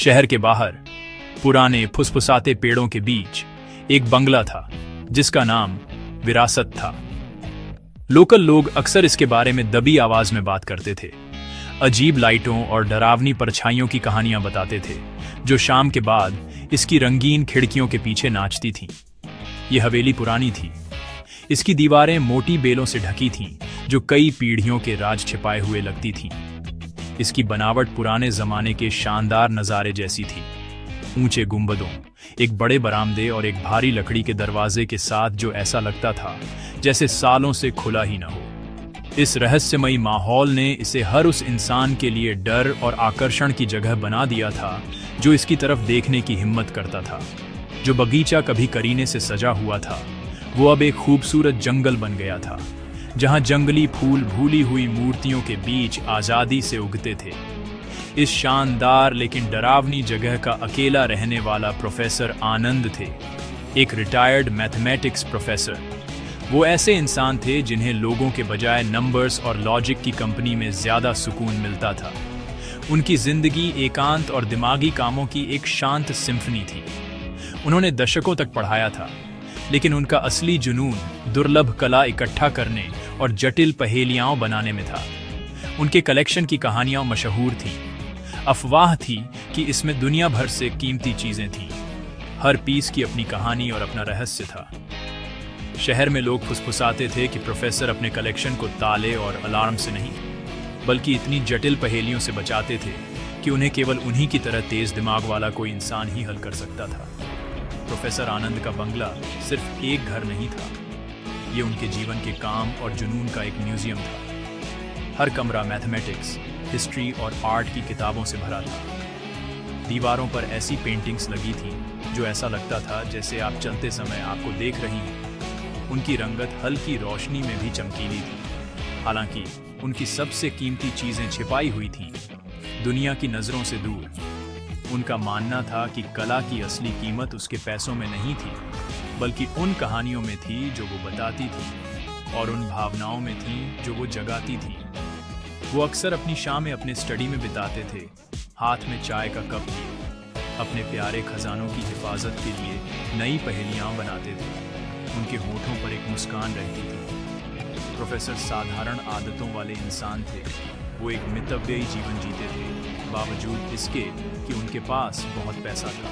शहर के बाहर पुराने फुसफुसाते पेड़ों के बीच एक बंगला था जिसका नाम विरासत था। लोकल लोग अक्सर इसके बारे में दबी आवाज में बात करते थे, अजीब लाइटों और डरावनी परछाइयों की कहानियां बताते थे जो शाम के बाद इसकी रंगीन खिड़कियों के पीछे नाचती थीं। यह हवेली पुरानी थी, इसकी दीवारें मोटी बेलों से ढकी थीं जो कई पीढ़ियों के राज छिपाए हुए लगती थीं। इसकी बनावट पुराने जमाने के शानदार नज़ारे जैसी थी, ऊंचे गुंबदों, एक बड़े बरामदे और एक भारी लकड़ी के दरवाजे के साथ जो ऐसा लगता था जैसे सालों से खुला ही न हो। इस रहस्यमयी माहौल ने इसे हर उस इंसान के लिए डर और आकर्षण की जगह बना दिया था जो इसकी तरफ देखने की हिम्मत करता था। जो बगीचा कभी करीने से सजा हुआ था वो अब एक खूबसूरत जंगल बन गया था, जहां जंगली फूल भूली हुई मूर्तियों के बीच आजादी से उगते थे। इस शानदार लेकिन डरावनी जगह का अकेला रहने वाला प्रोफेसर आनंद थे, एक रिटायर्ड मैथमेटिक्स प्रोफेसर। वो ऐसे इंसान थे जिन्हें लोगों के बजाय नंबर्स और लॉजिक की कंपनी में ज्यादा सुकून मिलता था। उनकी जिंदगी एकांत और दिमागी कामों की एक शांत सिम्फनी थी। उन्होंने दशकों तक पढ़ाया था, लेकिन उनका असली जुनून दुर्लभ कला इकट्ठा करने और जटिल पहेलियां बनाने में था। उनके कलेक्शन की कहानियां मशहूर थीं। अफवाह थी कि इसमें दुनिया भर से कीमती चीजें थीं। हर पीस की अपनी कहानी और अपना रहस्य था। शहर में लोग फुसफुसाते थे कि प्रोफेसर अपने कलेक्शन को ताले और अलार्म से नहीं, बल्कि इतनी जटिल पहेलियों से बचाते थे कि उन्हें केवल उन्हीं की तरह तेज दिमाग वाला कोई इंसान ही हल कर सकता था। प्रोफेसर आनंद का बंगला सिर्फ एक घर नहीं था, ये उनके जीवन के काम और जुनून का एक म्यूजियम था। हर कमरा मैथमेटिक्स, हिस्ट्री और आर्ट की किताबों से भरा था। दीवारों पर ऐसी पेंटिंग्स लगी थीं जो ऐसा लगता था जैसे आप चलते समय आपको देख रही हैं। उनकी रंगत हल्की रोशनी में भी चमकीली थी। हालांकि उनकी सबसे कीमती चीजें छिपाई हुई थीं, दुनिया की नजरों से दूर। उनका मानना था कि कला की असली कीमत उसके पैसों में नहीं थी, बल्कि उन कहानियों में थी जो वो बताती थी और उन भावनाओं में थी जो वो जगाती थी। वो अक्सर अपनी शामें अपने स्टडी में बिताते थे, हाथ में चाय का कप लिए। अपने प्यारे खजानों की हिफाजत के लिए नई पहेलियां बनाते थे। उनके होठों पर एक मुस्कान रहती थी। प्रोफेसर साधारण आदतों वाले इंसान थे। वो एक मितव्ययी जीवन जीते थे, बावजूद इसके कि उनके पास बहुत पैसा था।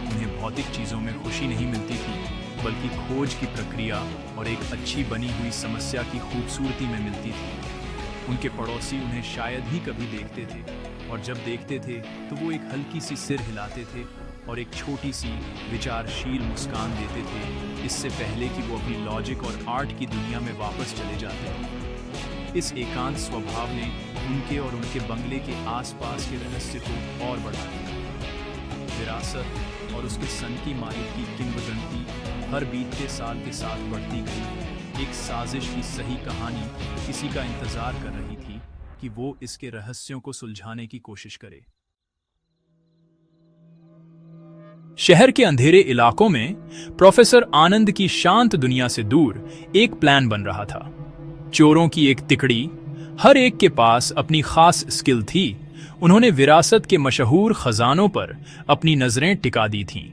उन्हें भौतिक चीज़ों में खुशी नहीं मिलती थी, बल्कि खोज की प्रक्रिया और एक अच्छी बनी हुई समस्या की खूबसूरती में मिलती थी। उनके पड़ोसी उन्हें शायद ही कभी देखते थे, और जब देखते थे तो वो एक हल्की सी सिर हिलाते थे और एक छोटी सी विचारशील मुस्कान देते थे, इससे पहले कि वो अपनी लॉजिक और आर्ट की दुनिया में वापस चले जाते थे। इस एकांत स्वभाव ने उनके और उनके बंगले के आसपास के रहस्य को और बढ़ा दिया। विरासत और उसके सनकी मालिक की किंवदंती हर बीतते साल के साथ बढ़ती गई। एक साजिश की सही कहानी किसी का इंतजार कर रही थी कि वो इसके रहस्यों को सुलझाने की कोशिश करे। शहर के अंधेरे इलाकों में प्रोफेसर आनंद की शांत दुनिया से दूर एक प्लान बन रहा था। चोरों की एक तिकड़ी, हर एक के पास अपनी खास स्किल थी। उन्होंने विरासत के मशहूर खजानों पर अपनी नजरें टिका दी थीं।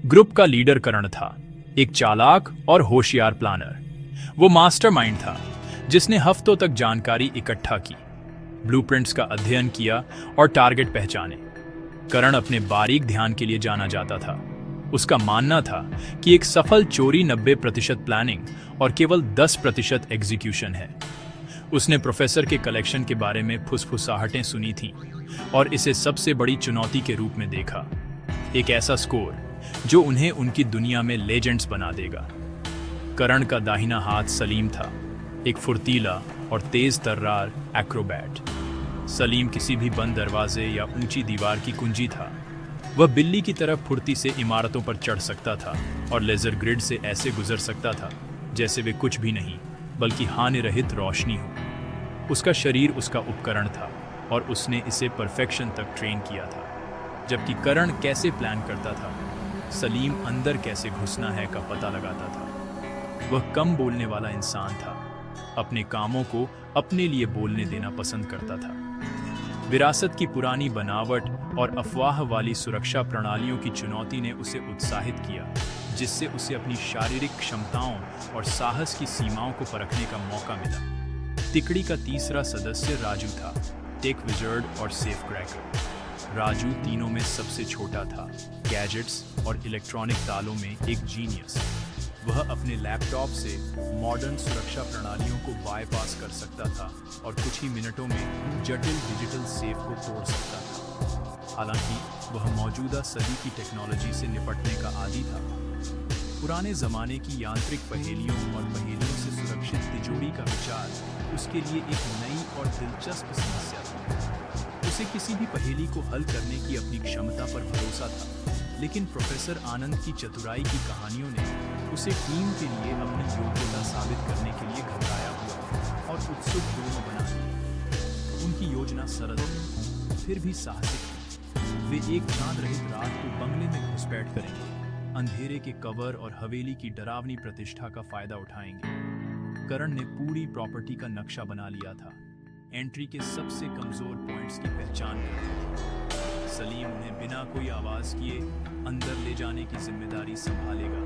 ग्रुप का लीडर करण था, एक चालाक और होशियार प्लानर। वो मास्टरमाइंड था जिसने हफ्तों तक जानकारी इकट्ठा की, ब्लूप्रिंट्स का अध्ययन किया और टारगेट पहचाने। करण अपने बारीक ध्यान के लिए जाना जाता था। उसका मानना था कि एक सफल चोरी 90% प्लानिंग और केवल 10% एग्जीक्यूशन है। उसने प्रोफेसर के कलेक्शन के बारे में फुसफुसाहटें सुनी थीं और इसे सबसे बड़ी चुनौती के रूप में देखा, एक ऐसा स्कोर जो उन्हें उनकी दुनिया में लेजेंड्स बना देगा। करण का दाहिना हाथ सलीम था, एक फुर्तीला और तेज तर्रार एक्रोबैट। सलीम किसी भी बंद दरवाजे या ऊंची दीवार की कुंजी था। वह बिल्ली की तरह फुर्ती से इमारतों पर चढ़ सकता था और लेजर ग्रिड से ऐसे गुजर सकता था जैसे वे कुछ भी नहीं बल्कि हानि रहित रोशनी हो। उसका शरीर उसका उपकरण था और उसने इसे परफेक्शन तक ट्रेन किया था। जबकि करण कैसे प्लान करता था, सलीम अंदर कैसे घुसना है का पता लगाता था। वह कम बोलने वाला इंसान था, अपने कामों को अपने लिए बोलने देना पसंद करता था। विरासत की पुरानी बनावट और अफवाह वाली सुरक्षा प्रणालियों की चुनौती ने उसे उत्साहित किया, जिससे उसे अपनी शारीरिक क्षमताओं और साहस की सीमाओं को परखने का मौका मिला। तिकड़ी का तीसरा सदस्य राजू था, टेक विजर्ड और सेफ क्रैकर। राजू तीनों में सबसे छोटा था, गैजेट्स और इलेक्ट्रॉनिक तालों में एक जीनियस। वह अपने लैपटॉप से मॉडर्न सुरक्षा प्रणालियों को बाईपास कर सकता था और कुछ ही मिनटों में जटिल डिजिटल सेफ को तोड़ सकता था। हालांकि वह मौजूदा सदी की टेक्नोलॉजी से निपटने का आदी था। पुराने जमाने की यांत्रिक पहेलियों और पहेलियों से सुरक्षित तिजोरी का विचार उसके लिए एक नई और दिलचस्प समस्या था। उसे किसी भी पहेली को हल करने की अपनी क्षमता पर भरोसा था, लेकिन प्रोफेसर आनंद की चतुराई की कहानियों ने उसे टीम के लिए अपनी योग्यता साबित करने के लिए घबराया हुआ और उत्सुक दोनों बना दिए। उनकी योजना सरल थी, फिर भी साहसिक थी। वे एक चांद रहित रात को बंगले में घुसपैठ करेंगे, अंधेरे के कवर और हवेली की डरावनी प्रतिष्ठा का फायदा उठाएंगे। करण ने पूरी प्रॉपर्टी का नक्शा बना लिया था, एंट्री के सबसे कमजोर पॉइंट्स की पहचान कर ली थी। सलीम उन्हें बिना कोई आवाज किए अंदर ले जाने की जिम्मेदारी संभालेगा,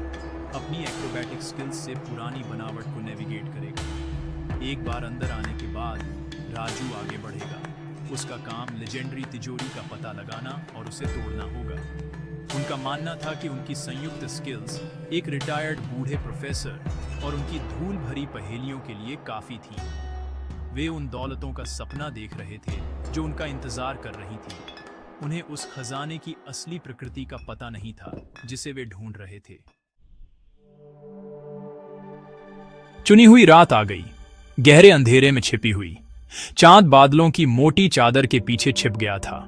अपनी एक्रोबैटिक स्किल्स से पुरानी बनावट को नेविगेट करेगा। एक बार अंदर आने के बाद राजू आगे बढ़ेगा। उसका काम लेजेंडरी तिजोरी का पता लगाना और उसे तोड़ना होगा। उनका मानना था कि उनकी संयुक्त स्किल्स एक रिटायर्ड बूढ़े प्रोफेसर और उनकी धूल भरी पहेलियों के लिए काफी थी। वे उन दौलतों का सपना देख रहे थे जो उनका इंतजार कर रही थी। उन्हें उस खजाने की असली प्रकृति का पता नहीं था जिसे वे ढूंढ रहे थे। चुनी हुई रात आ गई, गहरे अंधेरे में छिपी हुई। चांद बादलों की मोटी चादर के पीछे छिप गया था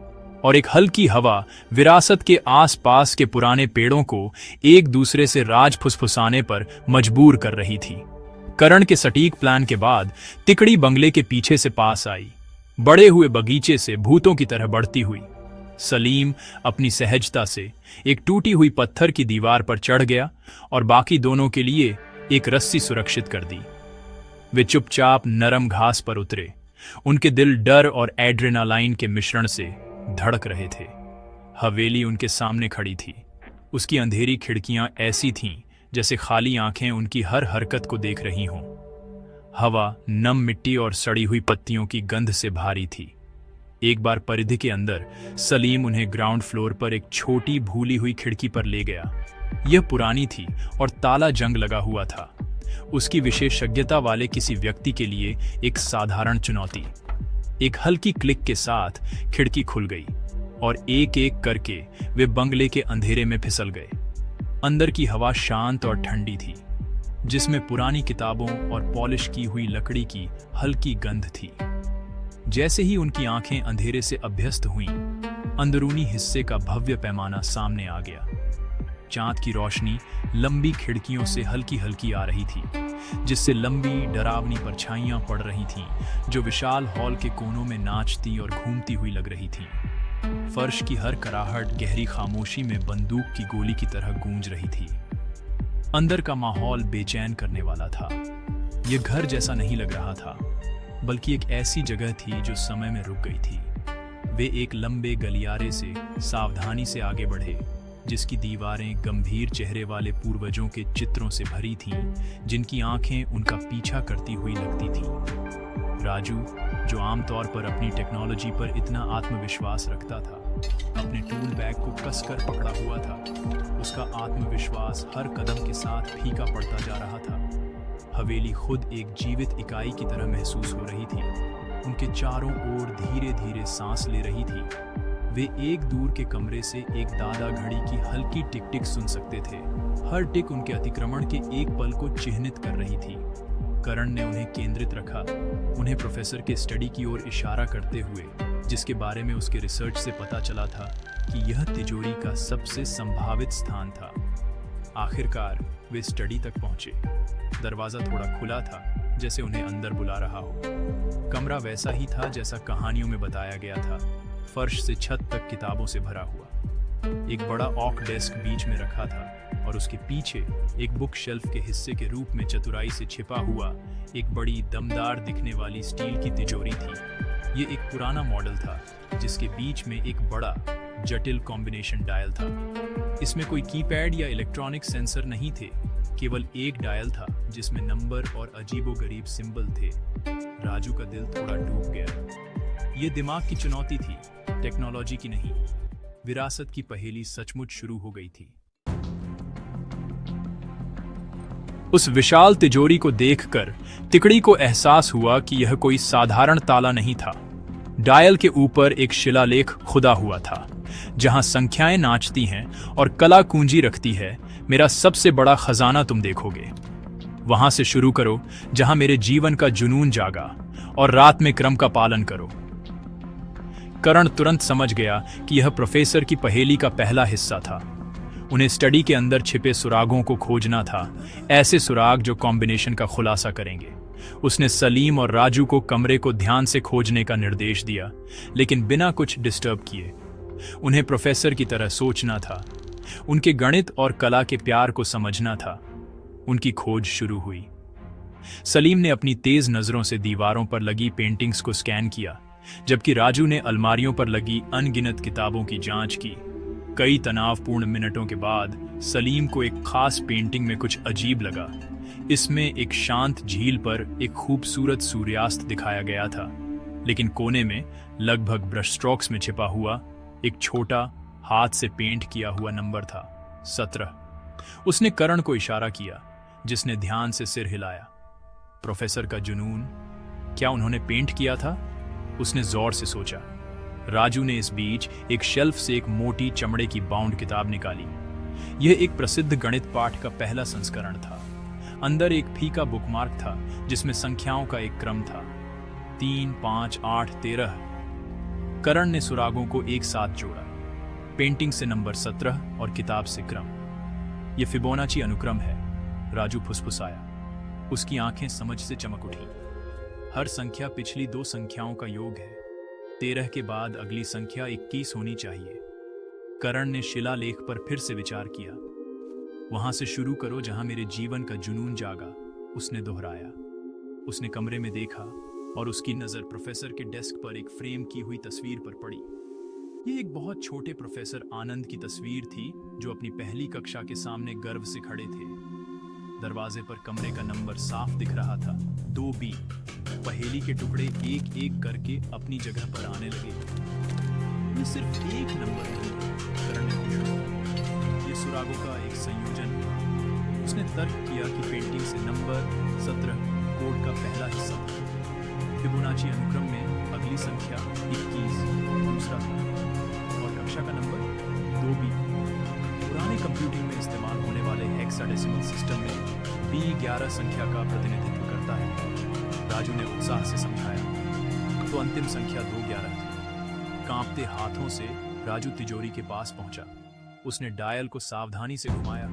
और एक हल्की हवा विरासत के आसपास के पुराने पेड़ों को एक दूसरे से राज फुसफुसाने पर मजबूर कर रही थी। करण के सटीक प्लान के बाद तिकड़ी बंगले के पीछे से पास आई, बड़े हुए बगीचे से भूतों की तरह बढ़ती हुई। सलीम अपनी सहजता से एक टूटी हुई पत्थर की दीवार पर चढ़ गया और बाकी दोनों के लिए एक रस्सी सुरक्षित कर दी। वे चुपचाप नरम घास पर उतरे। उनके दिल डर और एड्रेनालाइन के मिश्रण से धड़क रहे थे। हवेली उनके सामने खड़ी थी। उसकी अंधेरी खिड़कियां ऐसी थीं जैसे खाली आंखें उनकी हर हरकत को देख रही हों। हवा नम मिट्टी और सड़ी हुई पत्तियों की गंध से भारी थी। एक बार परिधि के अंदर सलीम उन्हें ग्राउंड फ्लोर पर एक छोटी भूली हुई खिड़की पर ले गया। यह पुरानी थी और ताला जंग लगा हुआ था। उसकी विशेषज्ञता वाले किसी व्यक्ति के लिए एक साधारण चुनौती। एक हल्की क्लिक के साथ खिड़की खुल गई और एक एक करके वे बंगले के अंधेरे में फिसल गए। अंदर की हवा शांत और ठंडी थी, जिसमें पुरानी किताबों और पॉलिश की हुई लकड़ी की हल्की गंध थी। जैसे ही उनकी आंखें अंधेरे से अभ्यस्त हुईं, अंदरूनी हिस्से का भव्य पैमाना सामने आ गया। चांद की रोशनी लंबी खिड़कियों से हल्की हल्की आ रही थी, जिससे लंबी डरावनी परछाइयां पड़ रही थीं, जो विशाल हॉल के कोनों में नाचती और घूमती हुई लग रही थीं। फर्श की हर कराहट गहरी खामोशी में बंदूक की गोली की तरह गूंज रही थी। अंदर का माहौल बेचैन करने वाला था। यह घर जैसा नहीं लग रहा था, बल्कि एक ऐसी जगह थी जो समय में रुक गई थी। वे एक लंबे गलियारे से सावधानी से आगे बढ़े, जिसकी दीवारें गंभीर चेहरे वाले पूर्वजों के चित्रों से भरी थीं, जिनकी आंखें उनका पीछा करती हुई लगती थीं। राजू, जो आमतौर पर अपनी टेक्नोलॉजी पर इतना आत्मविश्वास रखता था, अपने टूल बैग को कसकर पकड़ा हुआ था। उसका आत्मविश्वास हर कदम के साथ फीका पड़ता जा रहा था। हवेली खुद एक जीवित इकाई की तरह महसूस हो रही थी। उनके चारों ओर धीरे धीरे सांस ले रही थी। वे एक दूर के कमरे से एक दादा घड़ी की हल्की टिक टिक सुन सकते थे। हर टिक उनके अतिक्रमण के एक पल को चिह्नित कर रही थी। करण ने उन्हें केंद्रित रखा, उन्हें प्रोफेसर के स्टडी की ओर इशारा करते हुए, जिसके बारे में उसके रिसर्च से पता चला था कि यह तिजोरी का सबसे संभावित स्थान था। आखिरकार वे स्टडी तक पहुंचे। दरवाजा थोड़ा खुला था, जैसे उन्हें अंदर बुला रहा हो। कमरा वैसा ही था जैसा कहानियों में बताया गया था, फर्श से छत तक किताबों से भरा हुआ। एक बड़ा ऑक डेस्क बीच में रखा था और उसके पीछे एक बुक शेल्फ के हिस्से के रूप में चतुराई से छिपा हुआ एक बड़ी दमदार दिखने वाली स्टील की तिजोरी थी। ये एक पुराना मॉडल था जिसके बीच में एक बड़ा जटिल कॉम्बिनेशन डायल था। इसमें कोई कीपैड या इलेक्ट्रॉनिक सेंसर नहीं थे, केवल एक डायल था जिसमें नंबर और अजीबोगरीब सिंबल थे। राजू का दिल थोड़ा डूब गया। ये दिमाग की चुनौती थी, टेक्नोलॉजी की नहीं। विरासत की पहेली सचमुच शुरू हो गई थी। उस विशाल तिजोरी को देखकर तिकड़ी को एहसास हुआ कि यह कोई साधारण ताला नहीं था। डायल के ऊपर एक शिलालेख खुदा हुआ था, जहां संख्याएं नाचती हैं और कला कुंजी रखती है, मेरा सबसे बड़ा खजाना तुम देखोगे। वहां से शुरू करो जहां मेरे जीवन का जुनून जागा, और रात में क्रम का पालन करो। करण तुरंत समझ गया कि यह प्रोफेसर की पहेली का पहला हिस्सा था। उन्हें स्टडी के अंदर छिपे सुरागों को खोजना था, ऐसे सुराग जो कॉम्बिनेशन का खुलासा करेंगे। उसने सलीम और राजू को कमरे को ध्यान से खोजने का निर्देश दिया, लेकिन बिना कुछ डिस्टर्ब किए। उन्हें प्रोफेसर की तरह सोचना था, उनके गणित और कला के प्यार को समझना था। उनकी खोज शुरू हुई। सलीम ने अपनी तेज नजरों से दीवारों पर लगी पेंटिंग्स को स्कैन किया, जबकि राजू ने अलमारियों पर लगी अनगिनत किताबों की जांच की। कई तनावपूर्ण मिनटों के बाद सलीम को एक खास पेंटिंग में कुछ अजीब लगा। इसमें एक शांत झील पर एक खूबसूरत सूर्यास्त दिखाया गया था, लेकिन कोने में लगभग ब्रश स्ट्रोक्स में छिपा हुआ एक छोटा हाथ से पेंट किया हुआ नंबर था, 17। उसने करण को इशारा किया, जिसने ध्यान से सिर हिलाया। प्रोफेसर का जुनून, क्या उन्होंने पेंट किया था? उसने जोर से सोचा। राजू ने इस बीच एक शेल्फ से एक मोटी चमड़े की बाउंड किताब निकाली। यह एक प्रसिद्ध गणित पाठ का पहला संस्करण था। अंदर एक फीका बुकमार्क था जिसमें संख्याओं का एक क्रम था, 3, 5, 8, 13। करण ने सुरागों को एक साथ जोड़ा, पेंटिंग से नंबर 17 और किताब से क्रम। यह फिबोनाची अनुक्रम है, राजू फुसफुसाया। उसकी आंखें समझ से चमक उठी। हर संख्या पिछली दो संख्याओं का योग है। 13 के बाद अगली संख्या 21 होनी चाहिए। करण ने शिलालेख पर फिर से विचार किया। वहां से शुरू करो जहां मेरे जीवन का जुनून जागा, उसने दोहराया। उसने कमरे में देखा और उसकी नजर प्रोफेसर के डेस्क पर एक फ्रेम की हुई तस्वीर पर पड़ी। ये एक बहुत छोटे प्रोफेसर आनंद की तस्वीर थी, जो अपनी पहली कक्षा के सामने गर्व से खड़े थे। दरवाजे पर कमरे का नंबर साफ दिख रहा था, 2B। पहेली के टुकड़े एक एक करके अपनी जगह पर आने लगे। ये सिर्फ एक नंबर नहीं, करण ने पूछा। ये सुरागों का एक संयोजन है। उसने तर्क किया कि पेंटिंग से नंबर 17 कोड का पहला हिस्सा था। फिबोनाची अनुक्रम में अगली संख्या 21 दूसरा था, और कक्षा का नंबर 2B। पुराने कंप्यूटिंग में इस्तेमाल होने वाले हेक्साडेसिमल सिस्टम में B 11 संख्या का प्रतिनिधित्व करता है। राजू ने उत्साह से समझाया। तो अंतिम संख्या 211 थी। कांपते हाथों से राजू तिजोरी के पास पहुंचा। उसने डायल को सावधानी से घुमाया,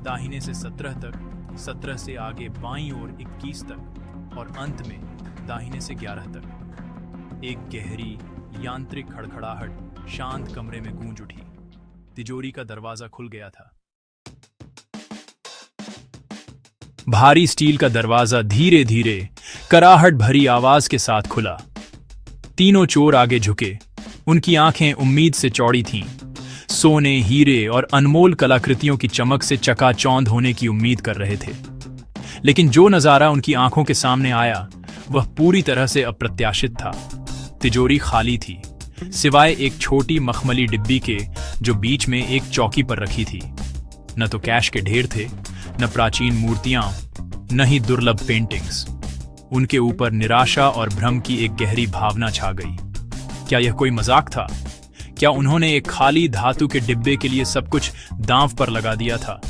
दाहिने से 17 तक, 17 से आगे बाईं ओर 21 तक, और अंत में दाहिने से 11 तक। एक गहरी यांत्रिक खड़खड़ाहट शांत कमरे में गूंज उठी। तिजोरी का दरवाजा खुल गया था। भारी स्टील का दरवाजा धीरे धीरे कराहट भरी आवाज के साथ खुला। तीनों चोर आगे झुके। उनकी आंखें उम्मीद से चौड़ी थीं। सोने, हीरे और अनमोल कलाकृतियों की चमक से चकाचौंध होने की उम्मीद कर रहे थे। लेकिन जो नजारा उनकी आंखों के सामने आया, वह पूरी तरह से अप्रत्याशित था। तिजोरी खाली थी, सिवाय एक छोटी मखमली डिब्बी के, जो बीच में एक चौकी पर रखी थी। न तो कैश के ढेर थे, न प्राचीन मूर्तियां, न ही दुर्लभ पेंटिंग्स। उनके ऊपर निराशा और भ्रम की एक गहरी भावना छा गई। क्या यह कोई मजाक था? क्या उन्होंने एक खाली धातु के डिब्बे के लिए सब कुछ दांव पर लगा दिया था?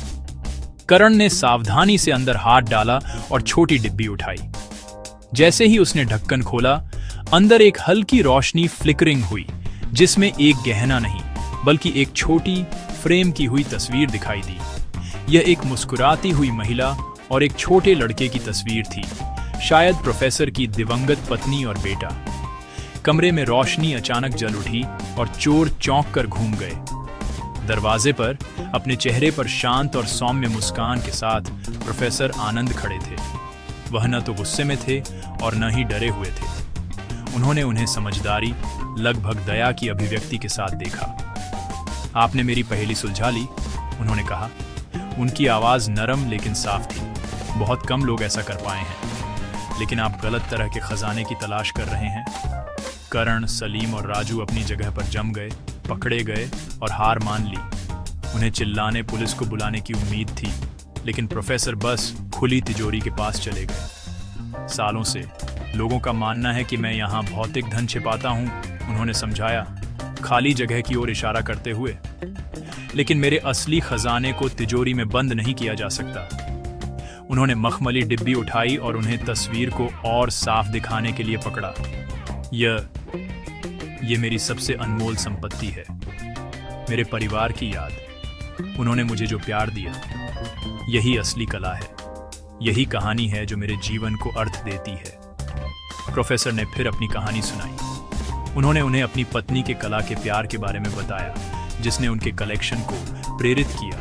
करण ने सावधानी से अंदर हाथ डाला और छोटी डिब्बी उठाई। जैसे ही उसने ढक्कन खोला, अंदर एक हल्की रोशनी फ्लिकरिंग हुई, जिसमें एक गहना नहीं बल्कि एक छोटी फ्रेम की हुई तस्वीर दिखाई दी। यह एक मुस्कुराती हुई महिला और एक छोटे लड़के की तस्वीर थी, शायद प्रोफेसर की दिवंगत पत्नी और बेटा। कमरे में रोशनी अचानक जल उठी और चोर चौंक कर घूम गए। दरवाजे पर अपने चेहरे पर शांत और सौम्य मुस्कान के साथ प्रोफेसर आनंद खड़े थे। वह न तो गुस्से में थे और न ही डरे हुए थे। उन्होंने उन्हें समझदारी, लगभग दया की अभिव्यक्ति के साथ देखा। आपने मेरी पहेली सुलझा ली, उन्होंने कहा। उनकी आवाज नरम लेकिन साफ थी। बहुत कम लोग ऐसा कर पाए हैं। लेकिन आप गलत तरह के खजाने की तलाश कर रहे हैं। करण, सलीम और राजू अपनी जगह पर जम गए, पकड़े गए और हार मान ली। उन्हें चिल्लाने, पुलिस को बुलाने की उम्मीद थी, लेकिन प्रोफेसर बस खुली तिजोरी के पास चले गए। सालों से लोगों का मानना है कि मैं यहाँ भौतिक धन छिपाता हूँ, उन्होंने समझाया, खाली जगह की ओर इशारा करते हुए। लेकिन मेरे असली खजाने को तिजोरी में बंद नहीं किया जा सकता। उन्होंने मखमली डिब्बी उठाई और उन्हें तस्वीर को और साफ दिखाने के लिए पकड़ा। ये मेरी सबसे अनमोल संपत्ति है, मेरे परिवार की याद, उन्होंने मुझे जो प्यार दिया। यही असली कला है, यही कहानी है जो मेरे जीवन को अर्थ देती है। प्रोफेसर ने फिर अपनी कहानी सुनाई। उन्होंने उन्हें अपनी पत्नी के कला के प्यार के बारे में बताया, जिसने उनके कलेक्शन को प्रेरित किया,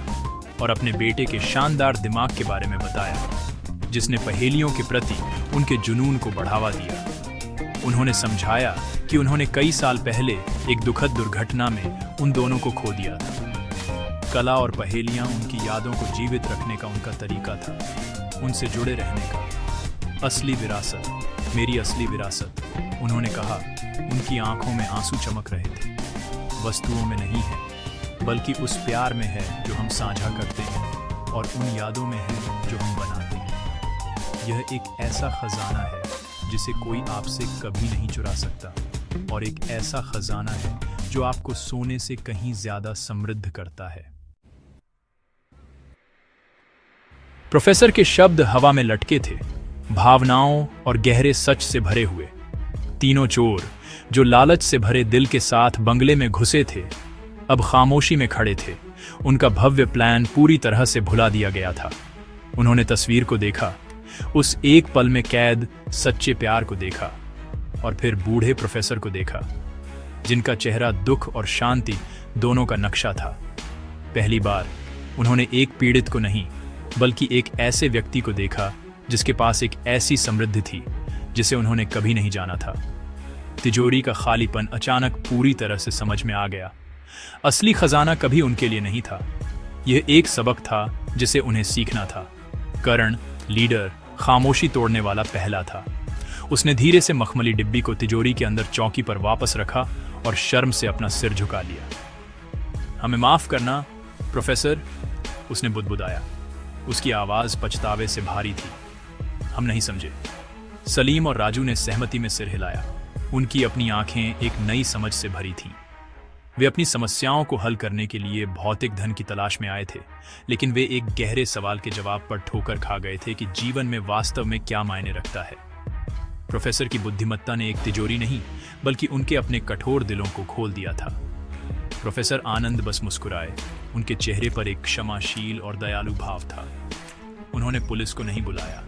और अपने बेटे के शानदार दिमाग के बारे में बताया, जिसने पहेलियों के प्रति उनके जुनून को बढ़ावा दिया। उन्होंने समझाया कि उन्होंने कई साल पहले एक दुखद दुर्घटना में उन दोनों को खो दिया था। कला और पहेलियां उनकी यादों को जीवित रखने का उनका तरीका था, उनसे जुड़े रहने का। असली विरासत, मेरी असली विरासत, उन्होंने कहा। उनकी आंखों में आंसू चमक रहे थे। वस्तुओं में नहीं है, बल्कि उस प्यार में है जो हम साझा करते हैं, और उन यादों में है जो हम बनाते हैं। यह एक ऐसा खजाना है जिसे कोई आपसे कभी नहीं चुरा सकता, और एक ऐसा खजाना है जो आपको सोने से कहीं ज्यादा समृद्ध करता है। प्रोफेसर के शब्द हवा में लटके थे, भावनाओं और गहरे सच से भरे हुए। तीनों चोर, जो लालच से भरे दिल के साथ बंगले में घुसे थे, अब खामोशी में खड़े थे। उनका भव्य प्लान पूरी तरह से भुला दिया गया था। उन्होंने तस्वीर को देखा, उस एक पल में कैद सच्चे प्यार को देखा, और फिर बूढ़े प्रोफेसर को देखा, जिनका चेहरा दुख और शांति दोनों का नक्शा था। पहली बार उन्होंने एक पीड़ित को नहीं, बल्कि एक ऐसे व्यक्ति को देखा जिसके पास एक ऐसी समृद्धि थी जिसे उन्होंने कभी नहीं जाना था। तिजोरी का खालीपन अचानक पूरी तरह से समझ में आ गया। असली खजाना कभी उनके लिए नहीं था, यह एक सबक था जिसे उन्हें सीखना था। करण, लीडर, खामोशी तोड़ने वाला पहला था। उसने धीरे से मखमली डिब्बी को तिजोरी के अंदर चौकी पर वापस रखा और शर्म से अपना सिर झुका लिया। हमें माफ करना प्रोफेसर, उसने बुदबुदाया। उसकी आवाज पछतावे से भारी थी। हम नहीं समझे। सलीम और राजू ने सहमति में सिर हिलाया। उनकी अपनी आंखें एक नई समझ से भरी थीं। वे अपनी समस्याओं को हल करने के लिए भौतिक धन की तलाश में आए थे, लेकिन वे एक गहरे सवाल के जवाब पर ठोकर खा गए थे कि जीवन में वास्तव में क्या मायने रखता है। प्रोफेसर की बुद्धिमत्ता ने एक तिजोरी नहीं, बल्कि उनके अपने कठोर दिलों को खोल दिया था। प्रोफेसर आनंद बस मुस्कुराए। उनके चेहरे पर एक क्षमाशील और दयालु भाव था। उन्होंने पुलिस को नहीं बुलाया।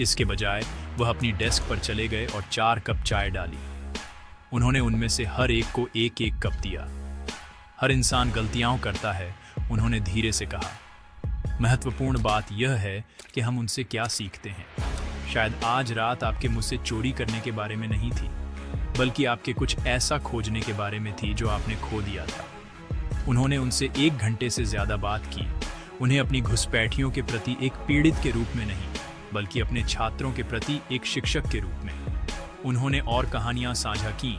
इसके बजाय वह अपनी डेस्क पर चले गए और 4 कप चाय डाली। उन्होंने उनमें से हर एक को एक एक कप दिया। हर इंसान गलतियां करता है, उन्होंने धीरे से कहा। महत्वपूर्ण बात यह है कि हम उनसे क्या सीखते हैं। शायद आज रात आपके मुझसे चोरी करने के बारे में नहीं थी, बल्कि आपके कुछ ऐसा खोजने के बारे में थी जो आपने खो दिया था। उन्होंने उनसे 1 घंटे से ज्यादा बात की। उन्हें अपनी घुसपैठियों के प्रति एक पीड़ित के रूप में नहीं, बल्कि अपने छात्रों के प्रति एक शिक्षक के रूप में। उन्होंने और कहानियां साझा की,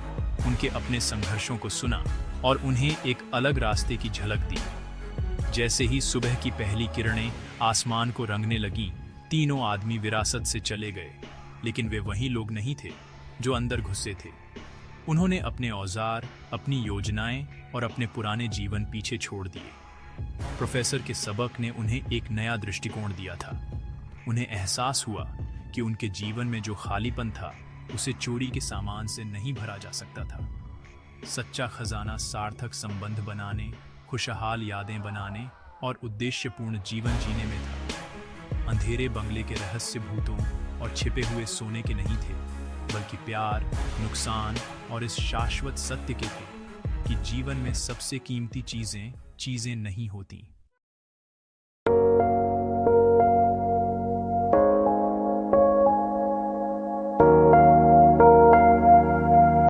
उनके अपने संघर्षों को सुना और उन्हें एक अलग रास्ते की झलक दी। जैसे ही सुबह की पहली किरणें आसमान को रंगने लगी, तीनों आदमी विरासत से चले गए, लेकिन वे वही लोग नहीं थे जो अंदर घुसे थे। उन्होंने अपने औजार, अपनी योजनाएं और अपने पुराने जीवन पीछे छोड़ दिए। प्रोफेसर के सबक ने उन्हें एक नया दृष्टिकोण दिया था। उन्हें एहसास हुआ कि उनके जीवन में जो खालीपन था, उसे चोरी के सामान से नहीं भरा जा सकता था। सच्चा खजाना सार्थक संबंध बनाने, खुशहाल यादें बनाने और उद्देश्यपूर्ण जीवन जीने में था। अंधेरे बंगले के रहस्य भूतों और छिपे हुए सोने के नहीं थे, बल्कि प्यार, नुकसान और इस शाश्वत सत्य के थे कि जीवन में सबसे कीमती चीजें नहीं होती।